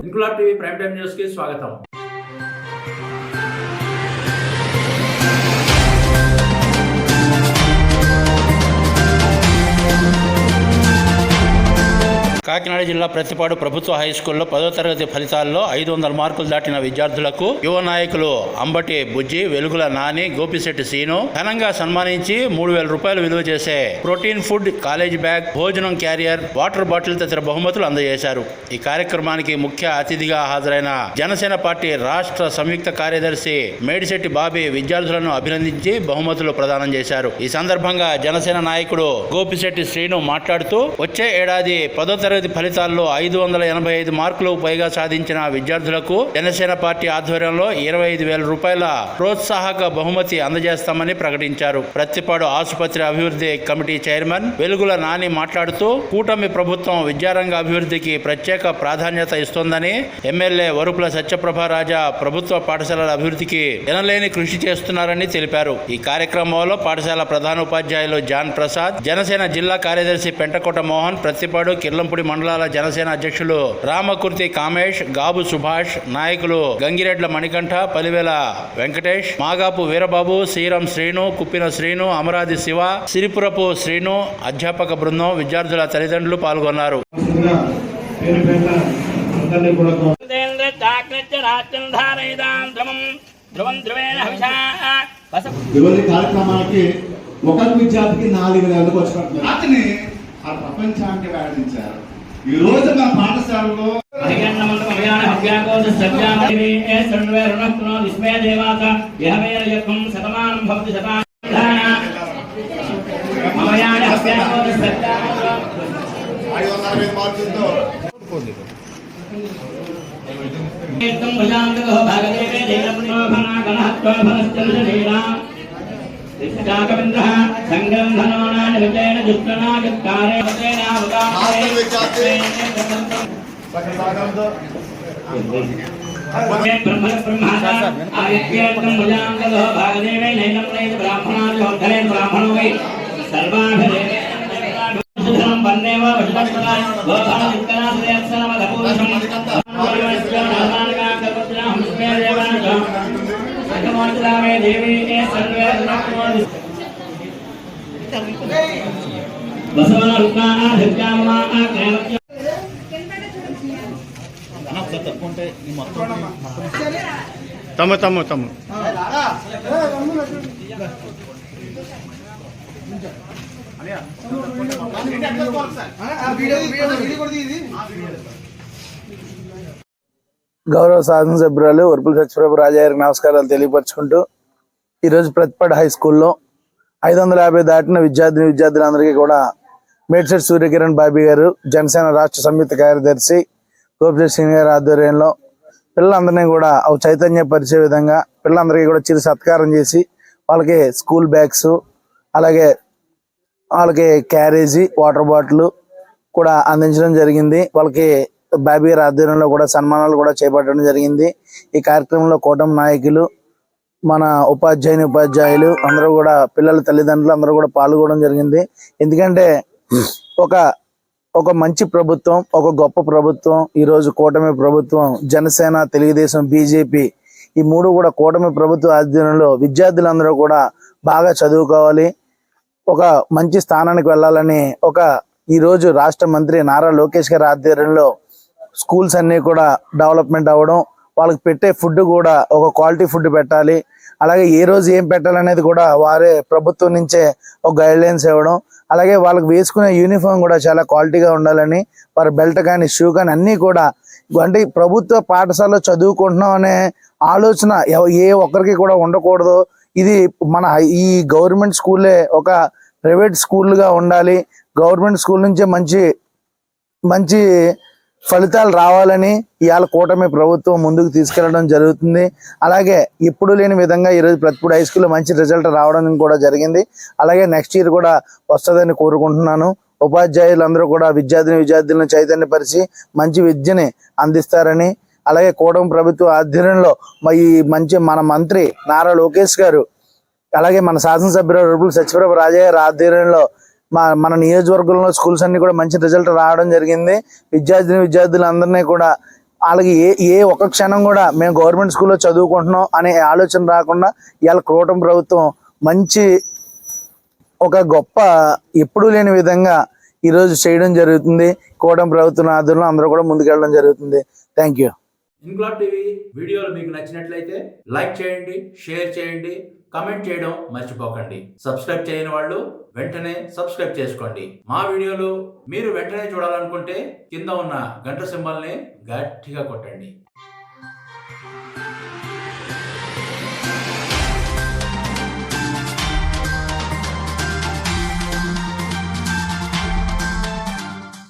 Inquilab TV prime time news కి స్వాగతం. కాకినాడ జిల్లా ప్రతిపాడు ప్రభుత్వ హైస్కూల్లో 10వ తరగతి ఫలితాల్లో 500 మార్కులు దాటిన విద్యార్థులకు యువ నాయకులు అంబటి బుజ్జి, వెలుగుల నాని, గోపిశెట్టి సీను ఘనంగా సన్మానించి 3000 రూపాయలు విలువ చేసే ప్రోటీన్ ఫుడ్, కాలేజీ బ్యాగ్, భోజనం క్యారియర్, వాటర్ బాటిల్ తదితర బహుమతులు అందజేశారు. ఈ కార్యక్రమానికి ముఖ్య అతిథిగా హాజరైన జనసేన పార్టీ రాష్ట్ర సంయుక్త కార్యదర్శి మేడిశెట్టి బాబీ విద్యార్థులను అభినందించి బహుమతులు ప్రదానం చేశారు. ఈ సందర్భంగా జనసేన నాయకుడు గోపిశెట్టి శ్రీను మాట్లాడుతూ వచ్చే ఏడాది 10వ తరగతి ఫలితాల్లో 585 మార్కులు పైగా సాధించిన విద్యార్థులకు జనసేన పార్టీ ఆధ్వర్యంలో 25,000 రూపాయల ప్రోత్సాహక బహుమతి అందజేస్తామని ప్రకటించారు. ప్రతిపాడు ఆసుపత్రి అభివృద్ధి కమిటీ చైర్మన్ వెలుగుల నాని మాట్లాడుతూ కూటమి ప్రభుత్వం విద్యారంగ అభివృద్ధికి ప్రత్యేక ప్రాధాన్యత ఇస్తోందని, ఎమ్మెల్యే వరుపుల సత్యప్రభారాజా ప్రభుత్వ పాఠశాలల అభివృద్ధికి ఎనలేని కృషి చేస్తున్నారని తెలిపారు. ఈ కార్యక్రమంలో పాఠశాల ప్రధానోపాధ్యాయులు జాన్ ప్రసాద్, జనసేన జిల్లా కార్యదర్శి పెంటకోట మోహన్, ప్రతిపాడు కిర్లంపూడి మండలాల జనసేన అధ్యక్షులు రామకుర్తి కామేష్, గాబు సుభాష్, నాయకులు గంగిరెడ్ల మణికంఠ, పలివేల వెంకటేష్, మాగాపు వీరబాబు, శ్రీరం శ్రీను, కుప్పిన శ్రీను, అమరాది శివ, సిరిపురపు శ్రీను, అధ్యాపక బృందం, విద్యార్థుల తల్లిదండ్రులు పాల్గొన్నారు. ఒక విద్యార్థికి 4,000 ఖర్చు పెడుతున్నారు. ఆ ప్రపంచానికి వ్యాపించారు. ఈ రోజు మా పాఠశాలలో తమ్ము గౌరవ శాసనసభ్యురాలు వరుపుల సత్యప్రభారాజా గారికి నమస్కారాలు తెలియపరచుకుంటూ ఈరోజు ప్రతిపాడు హై స్కూల్లో 550 దాటిన విద్యార్థులందరికీ కూడా మేడిశెట్టి సూర్యకిరణ్ బాబీ గారు, జనసేన రాష్ట్ర సంయుక్త కార్యదర్శి గోపిశెట్టి శ్రీను గారి ఆధ్వర్యంలో పిల్లలందరినీ కూడా చైతన్యపరిచే విధంగా పిల్లలందరికీ కూడా చిరు సత్కారం చేసి వాళ్ళకి స్కూల్ బ్యాగ్స్, అలాగే వాళ్ళకి క్యారేజీ, వాటర్ బాటిల్ కూడా అందించడం జరిగింది. వాళ్ళకి బాబీ గారి ఆధ్వర్యంలో కూడా సన్మానాలు కూడా చేపట్టడం జరిగింది. ఈ కార్యక్రమంలో కూటమి నాయకులు, మన ఉపాధ్యాయులు అందరూ కూడా, పిల్లల తల్లిదండ్రులు అందరూ కూడా పాల్గొనడం జరిగింది. ఎందుకంటే ఒక మంచి ప్రభుత్వం, ఒక గొప్ప ప్రభుత్వం ఈరోజు కూటమి ప్రభుత్వం, జనసేన, తెలుగుదేశం, బీజేపీ ఈ మూడు కూడా కూటమి ప్రభుత్వ ఆధ్వర్యంలో విద్యార్థులందరూ కూడా బాగా చదువుకోవాలి, ఒక మంచి స్థానానికి వెళ్ళాలని ఈరోజు రాష్ట్ర మంత్రి నారా లోకేష్ గారి ఆధ్వర్యంలో స్కూల్స్ అన్నీ కూడా డెవలప్మెంట్ అవ్వడం, వాళ్ళకి పెట్టే ఫుడ్ కూడా ఒక క్వాలిటీ ఫుడ్ పెట్టాలి, అలాగే ఏ రోజు ఏం పెట్టాలనేది కూడా వారే ప్రభుత్వం నుంచే ఒక గైడ్ లైన్స్ ఇవ్వడం, అలాగే వాళ్ళకి వేసుకునే యూనిఫామ్ కూడా చాలా క్వాలిటీగా ఉండాలని, వారి బెల్ట్ కానీ షూ కానీ అన్నీ కూడా, అంటే ప్రభుత్వ పాఠశాలలో చదువుకుంటున్నాం అనే ఆలోచన ఏ ఒక్కరికి కూడా ఉండకూడదు. ఇది మన ఈ గవర్నమెంట్ స్కూలే ఒక ప్రైవేట్ స్కూల్గా ఉండాలి, గవర్నమెంట్ స్కూల్ నుంచే మంచి ఫలితాలు రావాలని ఇవాళ కూటమి ప్రభుత్వం ముందుకు తీసుకెళ్లడం జరుగుతుంది. అలాగే ఎప్పుడు లేని విధంగా ఈరోజు ప్రతిపాడు హై స్కూల్లో మంచి రిజల్ట్ రావడం కూడా జరిగింది. అలాగే నెక్స్ట్ ఇయర్ కూడా వస్తుందని కోరుకుంటున్నాను. ఉపాధ్యాయులందరూ కూడా విద్యార్థులను చైతన్యపరిచి మంచి విద్యని అందిస్తారని, అలాగే కూటమి ప్రభుత్వ ఆధ్వర్యంలో మన మంత్రి నారా లోకేష్ గారు, అలాగే మన శాసనసభ్యులు రూపుల సత్యప్రభ రాజయ్య గారి ఆధ్వర్యంలో మన నియోజకవర్గంలో స్కూల్స్ అన్ని కూడా మంచి రిజల్ట్ రావడం జరిగింది. విద్యార్థులందరినీ కూడా వాళ్ళకి ఏ ఒక్క క్షణం కూడా మేము గవర్నమెంట్ స్కూల్లో చదువుకుంటున్నాం అనే ఆలోచన రాకుండా ఇవాళ కూటమి ప్రభుత్వం మంచి ఒక గొప్ప ఎప్పుడూ లేని విధంగా ఈరోజు చేయడం జరుగుతుంది. కూటమి ప్రభుత్వం ఆధ్వర్యంలో అందరూ కూడా ముందుకెళ్ళడం జరుగుతుంది. Thank you. ఇన్క్లాబ్ టీవీ వీడియోలు మీకు నచ్చినట్లయితే లైక్ చేయండి, షేర్ చేయండి, కమెంట్ చేయడం మర్చిపోకండి. సబ్స్క్రైబ్ చేయని వాళ్ళు వెంటనే సబ్స్క్రైబ్ చేసుకోండి. మా వీడియోలు మీరు వెంటనే చూడాలనుకుంటే కింద ఉన్న గంట సింబల్ని గట్టిగా కొట్టండి.